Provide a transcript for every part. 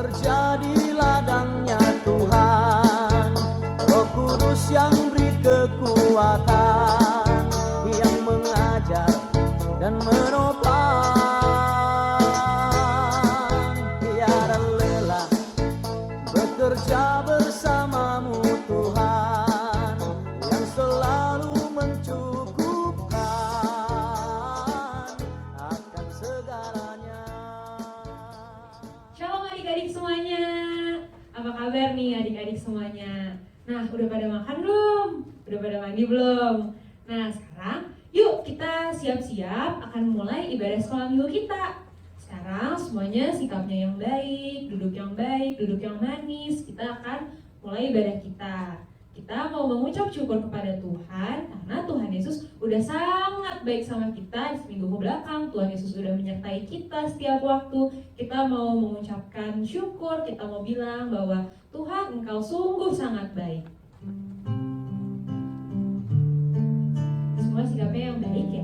bekerja di ladangnya Tuhan, Roh Kudus yang beri kekuatan, yang mengajar dan menopang. Tiada lelah bekerja bersamamu Tuhan, yang selalu mencukupkan akan segalanya. Shalom adik-adik semuanya. Apa kabar nih adik-adik semuanya? Nah, udah pada makan belum? Udah pada mandi belum? Nah, sekarang yuk kita siap-siap akan mulai ibadah sekolah minggu kita. Sekarang semuanya sikapnya yang baik, duduk yang manis. Kita akan mulai ibadah kita. Kita mau mengucap syukur kepada Tuhan karena Tuhan Yesus udah sangat baik sama kita. Di seminggu belakang Tuhan Yesus udah menyertai kita setiap waktu. Kita mau mengucapkan syukur, kita mau bilang bahwa Tuhan, Engkau sungguh sangat baik. Semua sikapnya yang baik ya.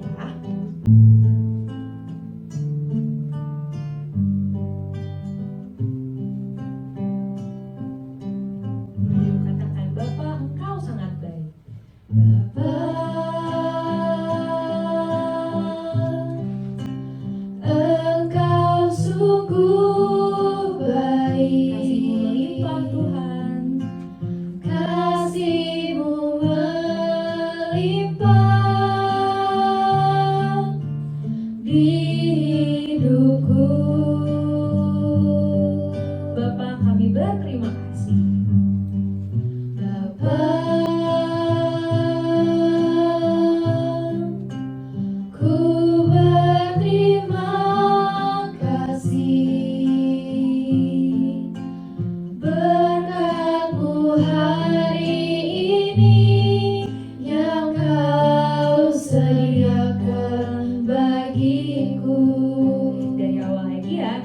Katakan, Bapa, Engkau sangat baik. Bapa, Engkau sungguh baik. Kasih-Mu melimpah Tuhan. Kasih-Mu melimpah di hidupku. Bapa, kami berterima kasih. Bapa, ku berterima kasih. Berkat-Mu hari ini yang Kau sediakan bagiku. Dari awal lagi ya,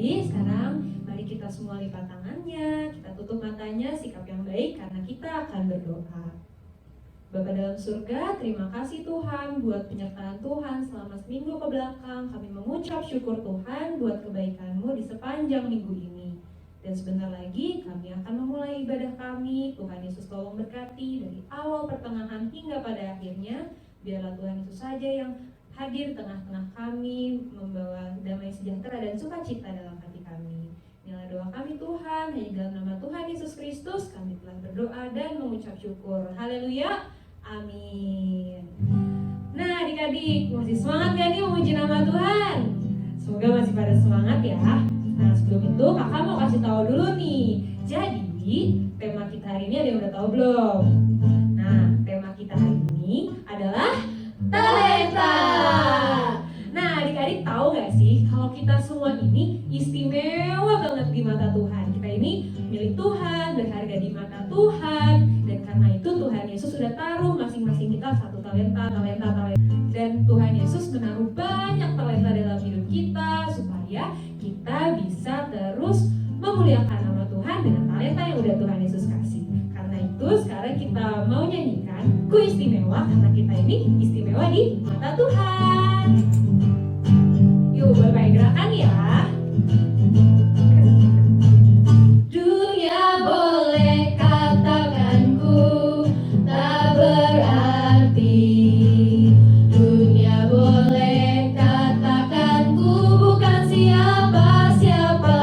adik-adik, sekarang mari kita semua lipat tangannya, kita tutup matanya, sikap yang baik karena kita akan berdoa. Bapa dalam surga, terima kasih Tuhan buat penyertaan Tuhan selama seminggu ke belakang. Kami mengucap syukur Tuhan buat kebaikan-Mu di sepanjang minggu ini. Dan sebentar lagi kami akan memulai ibadah kami. Tuhan Yesus tolong berkati dari awal, pertengahan, hingga pada akhirnya. Biarlah Tuhan Yesus saja yang hadir tengah-tengah kami, membawa damai sejahtera dan sukacita dalam hati kami. Inilah doa kami Tuhan, hanya dalam nama Tuhan Yesus Kristus kami telah berdoa dan mengucap syukur. Haleluya, amin. Nah adik-adik, masih semangat gak nih memuji nama Tuhan? Semoga masih pada semangat ya. Nah sebelum itu kakak mau kasih tahu dulu nih. Jadi tema kita hari ini ada yang udah tahu belum? Nah tema kita hari ini adalah talenta. Nah adik-adik tahu gak sih kalau kita semua ini istimewa banget di mata Tuhan. Kita ini milik Tuhan, berharga di mata Tuhan. Dan karena itu Tuhan Yesus sudah taruh masing-masing kita satu talenta. Dan Tuhan Yesus menaruh banyak talenta dalam hidup kita supaya kita bisa terus memuliakan nama Tuhan dengan talenta yang udah Tuhan Yesus kasih. Karena itu sekarang kita mau nyanyikan Ku Istimewa karena kita ini istimewa di mata Tuhan. Yuk Bapak gerakan ya. Dunia boleh katakan ku tak berarti. Dunia boleh katakan ku bukan siapa-siapa.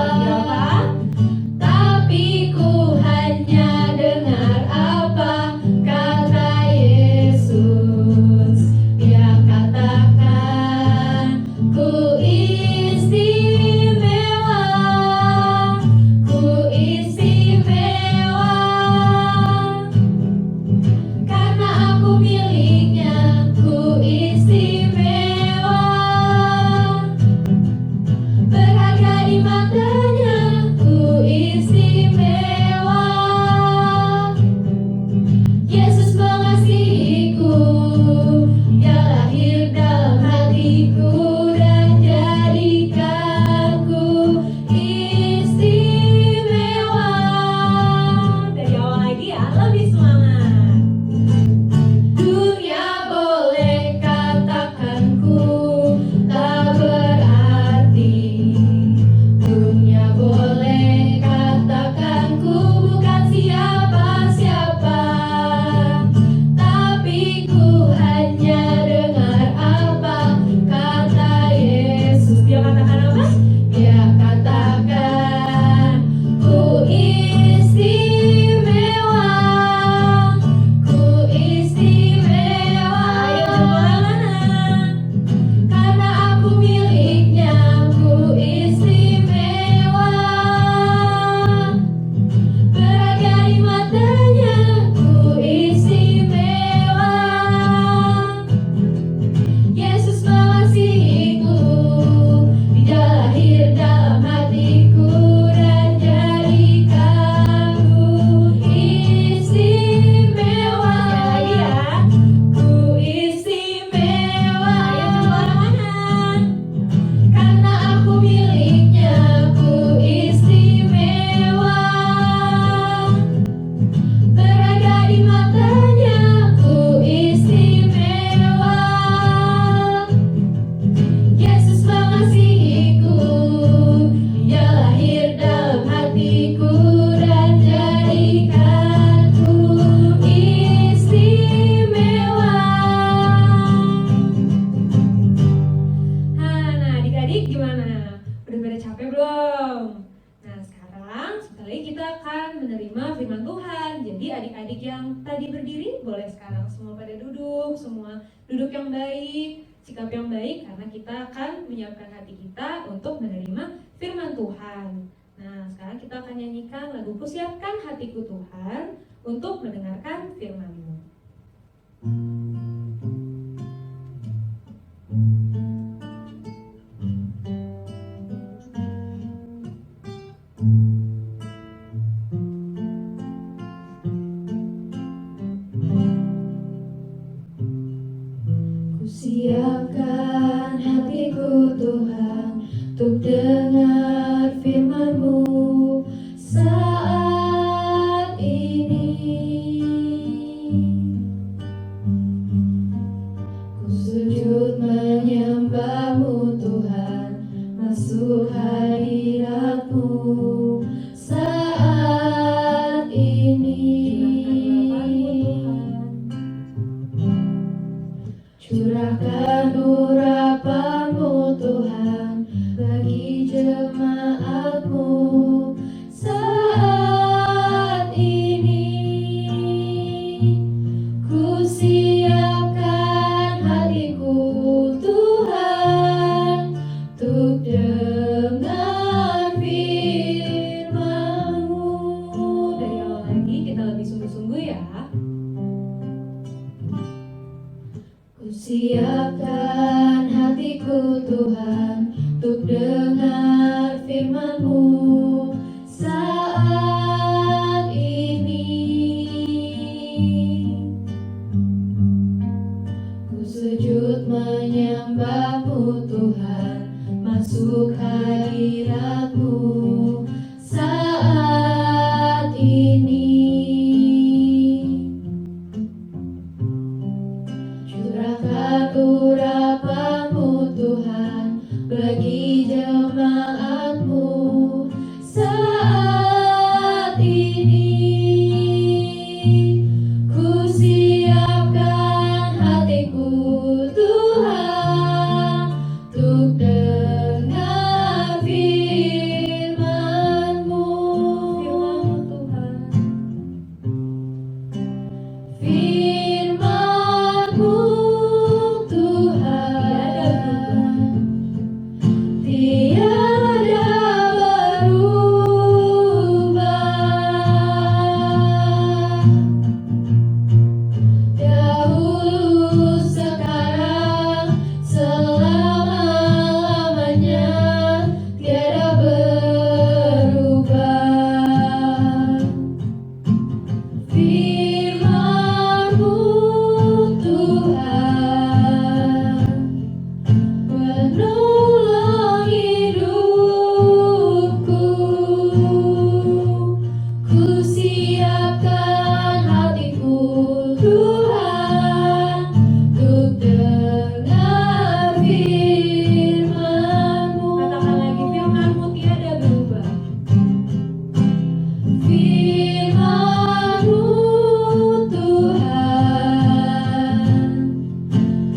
Tapi ku hanya dengar apa kata Yesus. Dia katakan ku istimewa, ku istimewa. Karena aku miliknya, ku istimewa. Berharga di matanya, ku istimewa. Yesus mengasihiku, Dia lahir dalam hatiku dan jadikanku istimewa. Dari awal lagi ya, lebih semangat. Dunia boleh katakan ku tak berarti. Dunia boleh katakan ku bukan siapa-siapa. Tapi ku hanya dengar apa kata Yesus. Dia katakan apa? Dia katakan ku istimewa, ku istimewa. Ayo semangat. Karena aku miliknya, ku istimewa. Berharga di matanya, ku istimewa. Yesus mengasihiku, Dia lahir dalam hatiku dan jadikanku istimewa. Sekali lagi ya, ku istimewa. Ayo semangat. Karena aku miliknya, ku istimewa. Berharga di matanya, ku istimewa. Yesus mengasihiku, Dia lahir dalam hatiku dan jadikanku istimewa. Nah adik-adik gimana? Udah pada capek belum? Nah sekarang sekali kita akan menerima firman Tuhan. Jadi adik-adik yang tadi berdiri boleh sekarang semua pada duduk. Semua duduk yang baik, sikap yang baik. Karena kita akan menyiapkan hati kita untuk menerima firman Tuhan. Nah sekarang kita akan nyanyikan lagu Kusiapkan Hatiku Tuhan untuk mendengarkan firman-Mu. Kusiapkan hatiku Tuhan untuk dengar jemaatmu saat ini. Ku siapkan hatiku Tuhan untuk dengar firman-Mu. Dari awal lagi kita lebih sungguh-sungguh ya. Ku siapkan hatiku Tuhan untuk dengar firman-Mu saat ini. Ku sujud menyembah-Mu Tuhan, masuk hadirat-Mu saat ini. Curahkan urapan-Mu Tuhan bagi jemaat-Mu saat ini. Ku siapkan hatiku Tuhan untuk dengar firman-Mu. Firman-Mu Tuhan. Firman-Mu Tuhan tiada berubah. Dahulu, sekarang, selama-lamanya tiada berubah. Firman-Mu Tuhan menolong hidupku. Ku siapkan hatiku Tuhan untuk dengar firman-Mu. Katakan lagi, firman-Mu tiada berubah. Firman-Mu Tuhan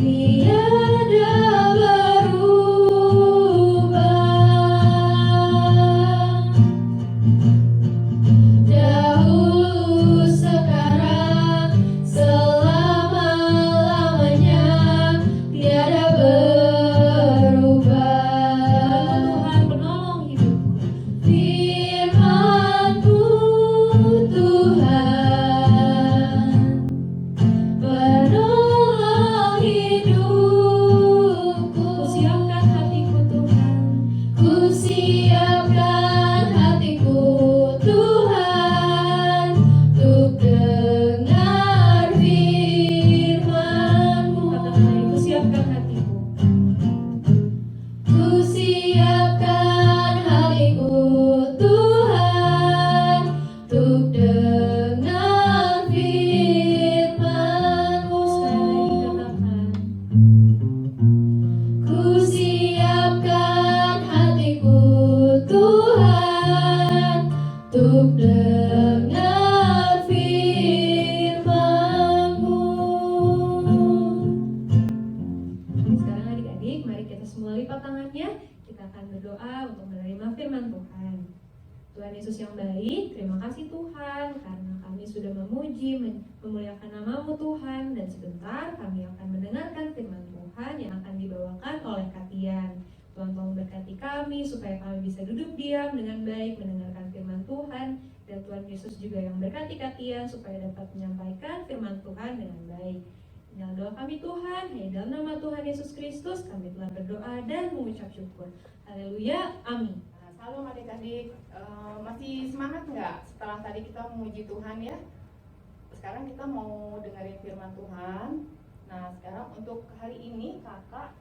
tiada berubah. Dahulu, sekarang, selama-lamanya tiada berubah. Tuhan penolong hidupku. Firman-Mu Tuhan penolong hidupku. Ku siapkan hatiku Tuhan. Ku siapkan hatiku Tuhan untuk dengar firman-Mu. Katakan lagi, ku siapkan hatiku. Ku siapkan hatiku Tuhan untuk dengar firman-Mu. Sekali katakan. Ku siapkan hatiku Tuhan untuk dengar firman-Mu. Sekarang adik-adik, mari kita semua lipat tangannya. Kita akan berdoa untuk menerima firman Tuhan. Tuhan Yesus yang baik, terima kasih Tuhan karena kami sudah memuji, memuliakan nama-Mu Tuhan. Dan sebentar kami akan mendengarkan firman Tuhan yang akan dibawakan oleh Katian. Tuhan tolong berkati kami supaya kami bisa duduk diam dengan baik mendengarkan firman Tuhan. Dan Tuhan Yesus juga yang berkati Katian supaya dapat menyampaikan firman Tuhan dengan baik. Inilah doa kami Tuhan, hanya dalam nama Tuhan Yesus Kristus kami telah berdoa dan mengucap syukur. Haleluya, amin. Salam adik-adik, masih semangat nggak setelah tadi kita memuji Tuhan ya? Sekarang kita mau dengerin firman Tuhan. Nah sekarang untuk hari ini kakak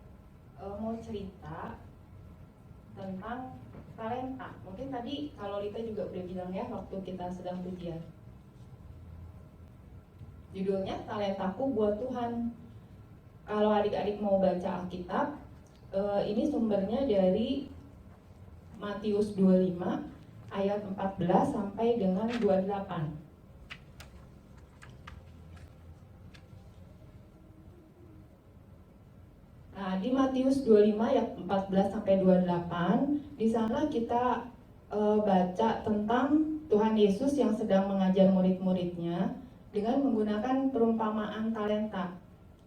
mau cerita tentang talenta. Mungkin tadi kalau Lita juga udah bilang ya waktu kita sedang pujian. Judulnya Talentaku Buat Tuhan. Kalau adik-adik mau baca Alkitab, ini sumbernya dari Matius 25 ayat 14 sampai dengan 28. Nah Nah, di Matius 25 ayat 14 sampai 28, di sana kita baca tentang Tuhan Yesus yang sedang mengajar murid-muridnya dengan menggunakan perumpamaan talenta.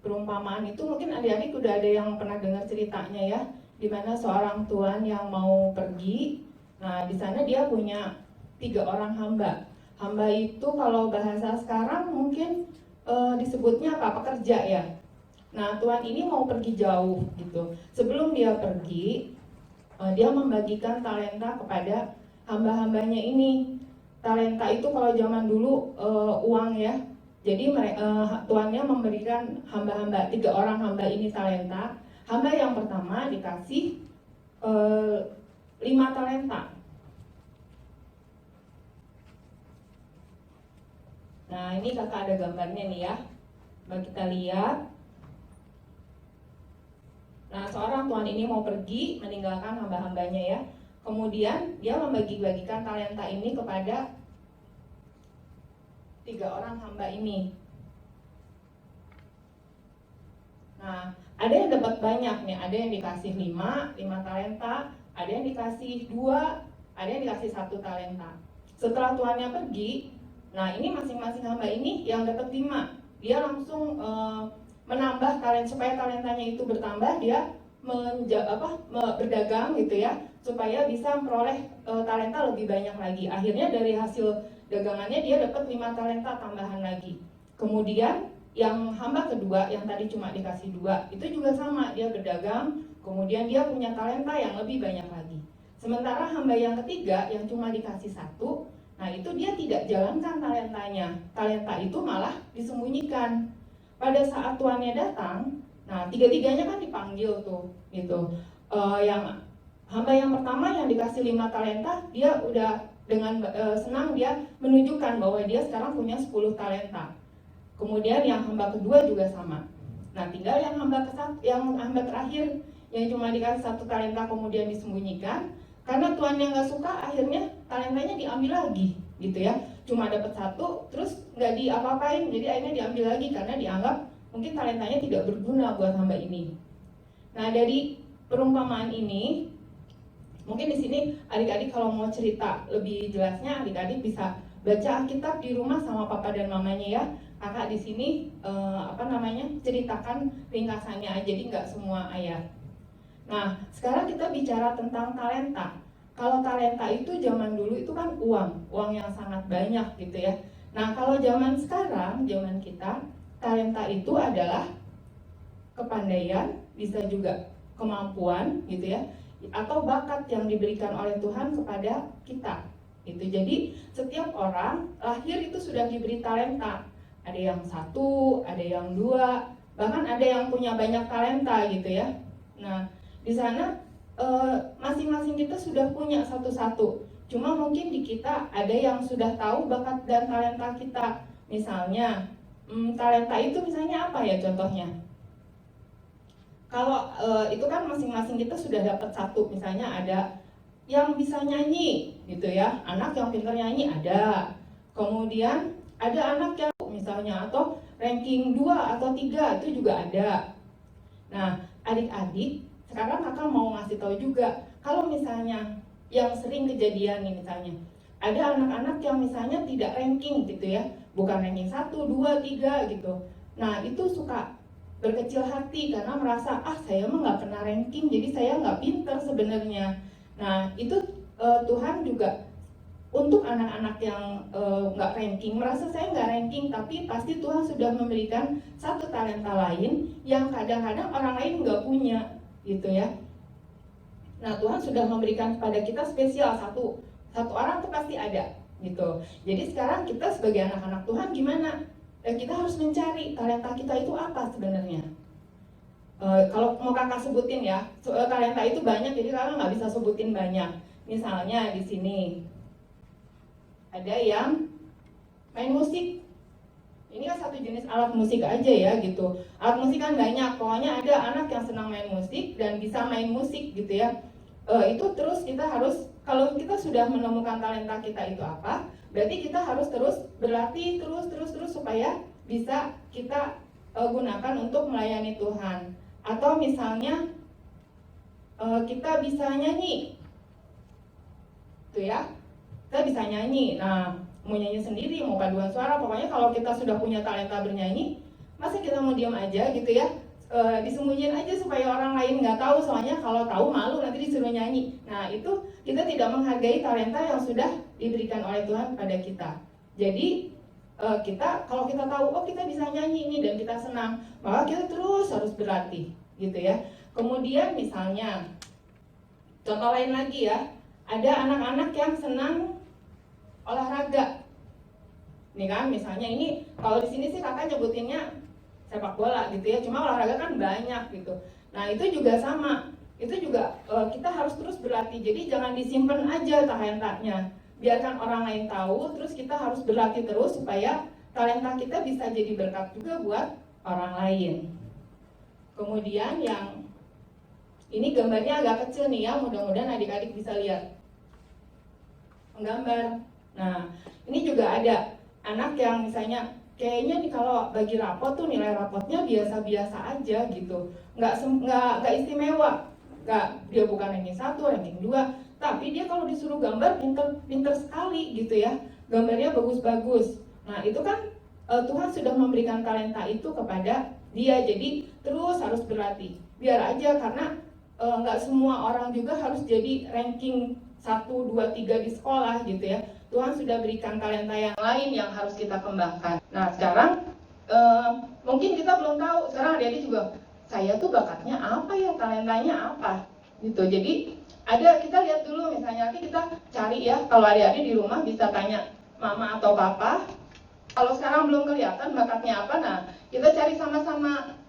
Perumpamaan itu mungkin adik-adik udah ada yang pernah dengar ceritanya ya, di mana seorang tuan yang mau pergi. Nah, di sana dia punya 3 orang hamba. Hamba itu kalau bahasa sekarang mungkin disebutnya apa? Pekerja ya. Nah, tuan ini mau pergi jauh gitu. Sebelum dia pergi, dia membagikan talenta kepada hamba-hambanya ini. Talenta itu kalau zaman dulu uang ya. Jadi tuannya memberikan hamba-hamba, 3 orang hamba ini talenta. Hamba yang pertama dikasih 5 talenta. Nah, ini kakak ada gambarnya nih ya. Coba kita lihat. Nah, seorang tuan ini mau pergi meninggalkan hamba-hambanya ya. Kemudian dia membagi-bagikan talenta ini kepada 3 orang hamba ini. Nah, ada yang dapat banyak nih, ada yang dikasih 5 talenta, ada yang dikasih 2, ada yang dikasih 1 talenta. Setelah tuannya pergi, nah ini masing-masing hamba ini yang dapat 5, dia langsung menambah talent supaya talentanya itu bertambah, dia berdagang gitu ya, supaya bisa memperoleh talenta lebih banyak lagi. Akhirnya dari hasil dagangannya dia dapat 5 talenta tambahan lagi. Kemudian yang hamba kedua yang tadi cuma dikasih 2 itu juga sama, dia berdagang, kemudian dia punya talenta yang lebih banyak lagi. Sementara hamba yang ketiga yang cuma dikasih 1, nah itu dia tidak jalankan talentanya, talenta itu malah disembunyikan. Pada saat tuannya datang, nah 3-tiganya kan dipanggil tuh gitu. Yang hamba yang pertama yang dikasih 5 talenta, dia udah dengan senang dia menunjukkan bahwa dia sekarang punya 10 talenta. Kemudian yang hamba kedua juga sama. Nah, tinggal yang hamba terakhir yang cuma dikasih 1 talenta kemudian disembunyikan, karena tuannya nggak suka, akhirnya talentanya diambil lagi gitu ya. Cuma dapat 1 terus nggak diapa-apain, jadi akhirnya diambil lagi karena dianggap mungkin talentanya tidak berguna buat hamba ini. Nah, dari perumpamaan ini mungkin di sini adik-adik kalau mau cerita lebih jelasnya, adik-adik bisa baca Alkitab di rumah sama papa dan mamanya ya. Kakak di sini ceritakan ringkasannya aja, jadi nggak semua ayat. Nah, sekarang kita bicara tentang talenta. Kalau talenta itu zaman dulu itu kan uang yang sangat banyak gitu ya. Nah, kalau zaman sekarang, zaman kita, talenta itu adalah kepandaian, bisa juga kemampuan gitu ya, atau bakat yang diberikan oleh Tuhan kepada kita. Gitu. Jadi setiap orang lahir itu sudah diberi talenta. Ada yang 1, ada yang 2, bahkan ada yang punya banyak talenta gitu ya. Nah, di sana masing-masing kita sudah punya satu-satu. Cuma mungkin di kita ada yang sudah tahu bakat dan talenta kita. Misalnya, talenta itu misalnya apa ya contohnya? Kalau itu kan masing-masing kita sudah dapat 1. Misalnya ada yang bisa nyanyi gitu ya, anak yang pintar nyanyi ada. Kemudian ada anak yang misalnya atau ranking 2 atau 3 itu juga ada. Nah, adik-adik, sekarang kakak mau ngasih tahu juga, kalau misalnya yang sering kejadian nih misalnya, ada anak-anak yang misalnya tidak ranking gitu ya, bukan ranking 1, 2, 3 gitu. Nah, itu suka berkecil hati karena merasa, saya mah nggak pernah ranking, jadi saya nggak pintar sebenarnya. Nah, itu Tuhan juga untuk anak-anak yang nggak ranking, merasa saya nggak ranking, tapi pasti Tuhan sudah memberikan 1 talenta lain yang kadang-kadang orang lain nggak punya, gitu ya. Nah, Tuhan sudah memberikan kepada kita spesial satu orang tuh pasti ada, gitu. Jadi sekarang kita sebagai anak-anak Tuhan gimana? Kita harus mencari talenta kita itu apa sebenarnya. Kalau mau kakak sebutin ya, talenta itu banyak, jadi kakak nggak bisa sebutin banyak. Misalnya di sini ada yang main musik. Ini kan satu jenis alat musik aja ya gitu. Alat musik kan banyak, pokoknya ada anak yang senang main musik dan bisa main musik gitu ya. Itu terus kita harus, kalau kita sudah menemukan talenta kita itu apa, berarti kita harus terus berlatih terus supaya bisa kita gunakan untuk melayani Tuhan. Atau misalnya kita bisa nyanyi, tuh ya, kita bisa nyanyi. Nah, mau nyanyi sendiri, mau paduan suara, pokoknya kalau kita sudah punya talenta bernyanyi, masa kita mau diam aja gitu ya? Disembunyiin aja supaya orang lain nggak tahu, soalnya kalau tahu malu nanti disuruh nyanyi. Nah, itu kita tidak menghargai talenta yang sudah diberikan oleh Tuhan pada kita. Jadi kita, kalau kita tahu, oh kita bisa nyanyi ini dan kita senang, maka kita terus harus berlatih gitu ya. Kemudian misalnya contoh lain lagi ya, ada anak-anak yang senang olahraga nih kan, misalnya ini kalau di sini sih kakak nyebutinnya sepak bola gitu ya, cuma olahraga kan banyak gitu. Nah itu juga sama, itu juga kita harus terus berlatih. Jadi jangan disimpan aja talentanya, biarkan orang lain tahu, terus kita harus berlatih terus supaya talenta kita bisa jadi berkat juga buat orang lain. Kemudian yang ini gambarnya agak kecil nih ya, mudah-mudahan adik-adik bisa lihat menggambar. Nah ini juga ada anak yang misalnya kayaknya nih kalau bagi rapot tuh nilai rapotnya biasa-biasa aja gitu, nggak istimewa, dia bukan ranking 1, ranking 2, tapi dia kalau disuruh gambar pinter sekali gitu ya, gambarnya bagus-bagus. Nah itu kan Tuhan sudah memberikan talenta itu kepada dia, jadi terus harus berlatih. Biar aja, karena nggak semua orang juga harus jadi ranking 1, 2, 3 di sekolah gitu ya. Tuhan sudah berikan talenta yang lain yang harus kita kembangkan. Nah sekarang mungkin kita belum tahu, sekarang adik-adik juga, saya tuh bakatnya apa ya, talentanya apa gitu. Jadi kita lihat dulu, misalnya nanti kita cari ya, kalau adik-adik di rumah bisa tanya mama atau papa, kalau sekarang belum kelihatan bakatnya apa, nah kita cari sama-sama,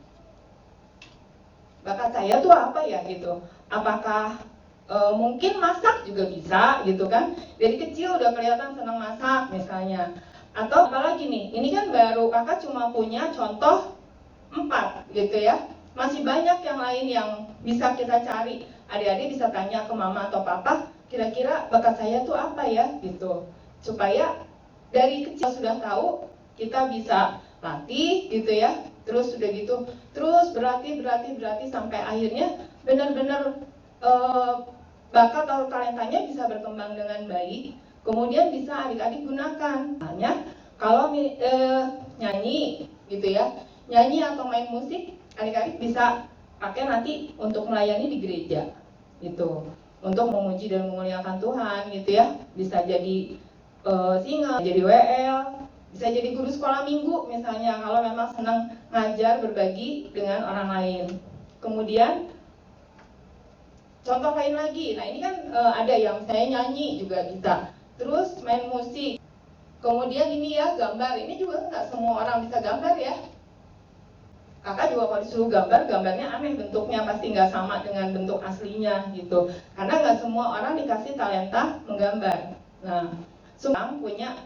bakat saya tuh apa ya gitu. Apakah mungkin masak juga bisa gitu kan, dari kecil udah kelihatan senang masak misalnya. Atau apalagi nih, ini kan baru kakak cuma punya contoh 4 gitu ya, masih banyak yang lain yang bisa kita cari. Adik-adik bisa tanya ke mama atau papa, kira-kira bakat saya tuh apa ya gitu, supaya dari kecil sudah tahu, kita bisa latih gitu ya. Terus sudah gitu, terus berlatih sampai akhirnya benar-benar bakat atau talentanya bisa berkembang dengan baik. Kemudian bisa adik-adik gunakan. Misalnya kalau nyanyi gitu ya, nyanyi atau main musik, adik-adik bisa pakai nanti untuk melayani di gereja gitu, untuk memuji dan memuliakan Tuhan gitu ya. Bisa jadi single, jadi WL, bisa jadi guru sekolah minggu misalnya, kalau memang senang ngajar, berbagi dengan orang lain. Kemudian contoh lain lagi, nah ini kan ada yang saya nyanyi juga bisa, terus main musik. Kemudian ini ya, gambar, ini juga nggak semua orang bisa gambar ya. Kakak juga kalau disuruh gambar, gambarnya aneh bentuknya, pasti nggak sama dengan bentuk aslinya gitu, karena nggak semua orang dikasih talenta menggambar. Nah semua punya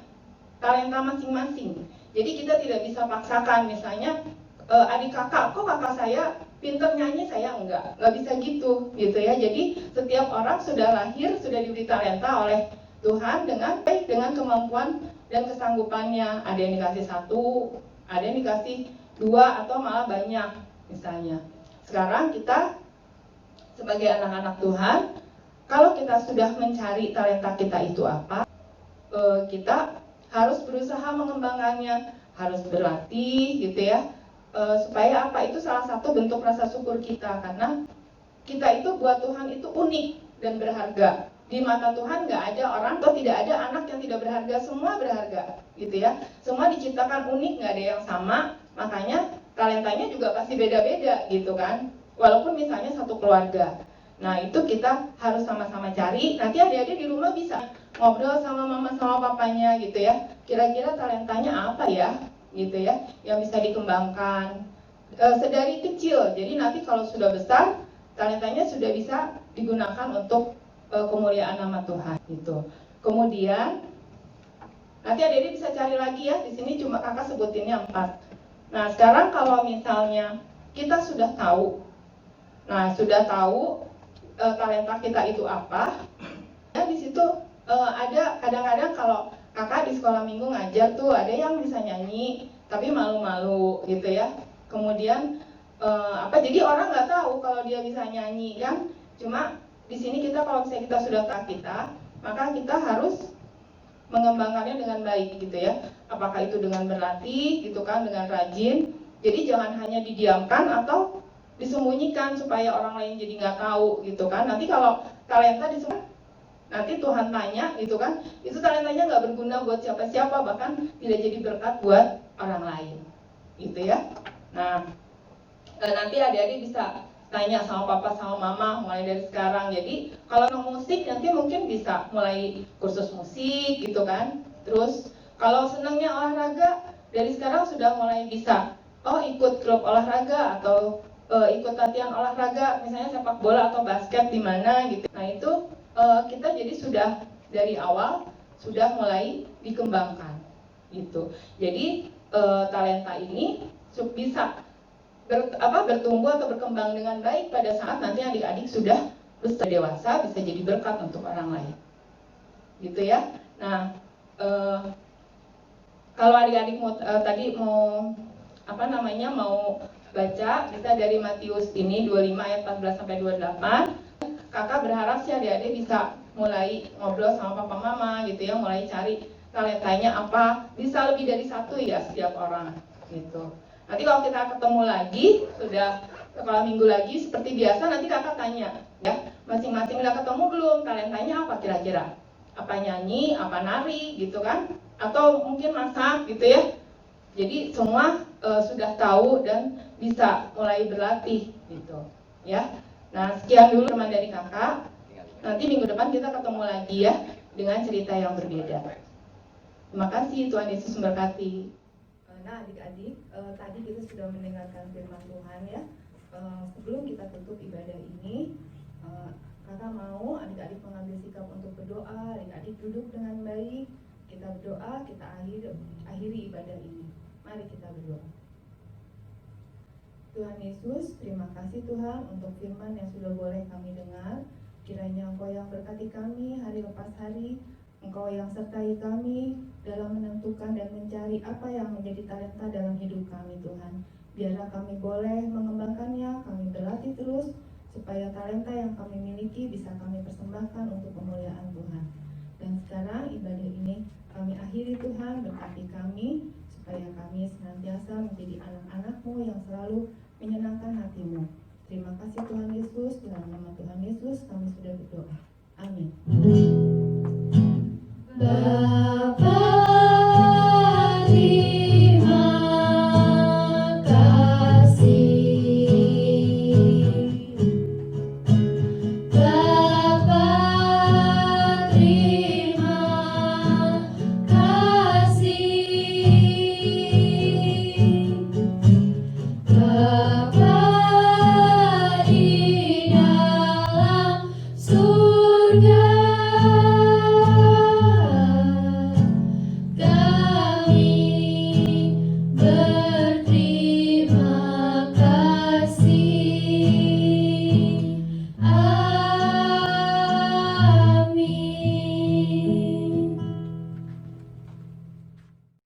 talenta masing-masing. Jadi kita tidak bisa paksakan, misalnya adik kakak, kok kakak saya pinter nyanyi, saya nggak bisa gitu ya. Jadi setiap orang sudah lahir, sudah diberi talenta oleh Tuhan dengan kemampuan dan kesanggupannya. Ada yang dikasih 1, ada yang dikasih 2, atau malah banyak misalnya. Sekarang kita sebagai anak-anak Tuhan, kalau kita sudah mencari talenta kita itu apa, kita harus berusaha mengembangkannya, harus berlatih gitu ya, supaya apa, itu salah satu bentuk rasa syukur kita, karena kita itu buat Tuhan itu unik dan berharga. Di mata Tuhan nggak ada orang, atau tidak ada anak yang tidak berharga, semua berharga gitu ya. Semua diciptakan unik, nggak ada yang sama, makanya talentanya juga pasti beda-beda gitu kan, walaupun misalnya satu keluarga. Nah itu kita harus sama-sama cari. Nanti adik-adik di rumah bisa ngobrol sama mama sama papanya gitu ya, kira-kira talentanya apa ya gitu ya, yang bisa dikembangkan sedari kecil. Jadi nanti kalau sudah besar, talentanya sudah bisa digunakan untuk kemuliaan nama Tuhan gitu. Kemudian nanti adik-adik bisa cari lagi ya, di sini cuma kakak sebutinnya 4. Nah sekarang kalau misalnya kita sudah tahu, talenta kita itu apa, ya di situ ada kadang-kadang kalau kakak di sekolah minggu ngajar tuh, ada yang bisa nyanyi tapi malu-malu gitu ya. Kemudian Jadi orang nggak tahu kalau dia bisa nyanyi kan. Cuma di sini kita kalau misalnya kita sudah tahu kita, maka kita harus mengembangkannya dengan baik gitu ya. Apakah itu dengan berlatih gitu kan, dengan rajin. Jadi jangan hanya didiamkan atau disembunyikan supaya orang lain jadi nggak tahu gitu kan. Nanti kalau talenta disembunyikan, nanti Tuhan tanya gitu kan, itu talentanya nggak berguna buat siapa-siapa, bahkan tidak jadi berkat buat orang lain gitu ya. Nah, nanti adik-adik bisa tanya sama papa sama mama mulai dari sekarang. Jadi kalau mau musik nanti mungkin bisa mulai kursus musik gitu kan. Terus kalau senangnya olahraga dari sekarang sudah mulai bisa ikut klub olahraga atau ikut latihan olahraga misalnya sepak bola atau basket di mana gitu. Nah itu kita jadi sudah dari awal sudah mulai dikembangkan gitu. Jadi talenta ini bisa bertumbuh atau berkembang dengan baik pada saat nanti adik-adik sudah besar dewasa, bisa jadi berkat untuk orang lain gitu ya. Nah kalau adik-adik tadi mau mau baca, kita dari Matius ini 25 ayat 14 sampai 28. Kakak berharap sih adik-adik bisa mulai ngobrol sama papa mama gitu ya, mulai cari talentanya apa, bisa lebih dari satu ya setiap orang gitu. Nanti kalau kita ketemu lagi, sudah sekolah minggu lagi seperti biasa, nanti kakak tanya ya, masing-masing udah ketemu belum, talentanya apa kira-kira? Apa nyanyi, apa nari gitu kan? Atau mungkin masak gitu ya. Jadi semua sudah tahu dan bisa mulai berlatih gitu ya. Nah sekian dulu teman dari kakak. Nanti minggu depan kita ketemu lagi ya dengan cerita yang berbeda. Terima kasih, Tuhan Yesus memberkati. Nah adik-adik, tadi kita sudah mendengarkan firman Tuhan ya. Sebelum kita tutup ibadah ini, kakak mau adik-adik mengambil sikap untuk berdoa. Adik-adik duduk dengan baik, kita berdoa, kita akhiri ibadah ini. Mari kita berdoa. Tuhan Yesus, terima kasih Tuhan untuk firman yang sudah boleh kami dengar. Kiranya Engkau yang berkati kami hari lepas hari, Engkau yang sertai kami dalam menentukan dan mencari apa yang menjadi talenta dalam hidup kami Tuhan. Biarlah kami boleh mengembangkannya, kami berlatih terus, supaya talenta yang kami miliki bisa kami persembahkan untuk kemuliaan Tuhan. Dan sekarang ibadah ini kami akhiri Tuhan, berkati kami, supaya kami senantiasa menjadi anak-anak-Mu yang selalu menyenangkan hati-Mu. Terima kasih Tuhan Yesus, dalam nama Tuhan Yesus kami sudah berdoa. Amin.